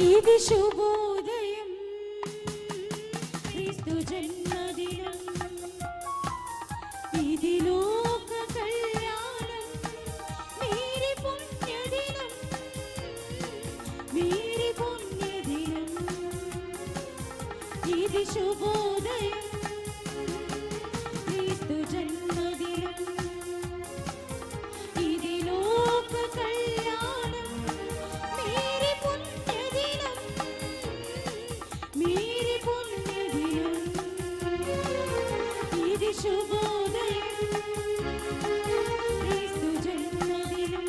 ఇది శుభోదయం క్రీస్తు జన్మదినం ఇది లోక కళ్యాణం మీరి పుణ్యదినం ఇది శుభోదయం క్రీస్తు జన్మదినం ఇది లోక కళ్యాణం మీరి పుణ్యదినం ఇది శుభోదయం క్రీస్తు జన్మదినం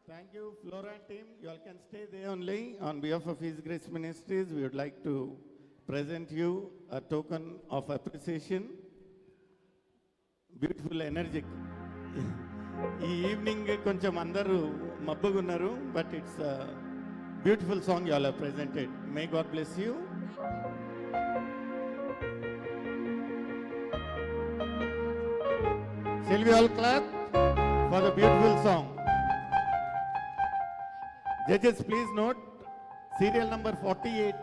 Thank you, Flora team. You all can stay there only. On behalf of His Grace Ministries, we would like to present you a token of appreciation. Beautiful, energetic. Ee evening koncham andaru mabbugunnaru, but it's a beautiful song you all have presented. May God bless you. Shall we all clap for the beautiful song? Judges, please note serial number 48.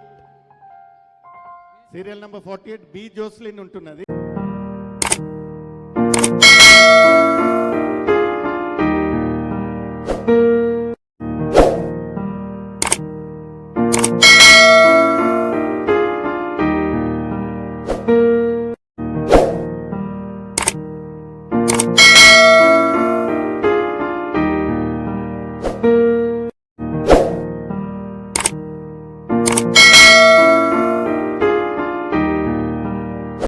Serial number 48 B Jocelyn untunnadi.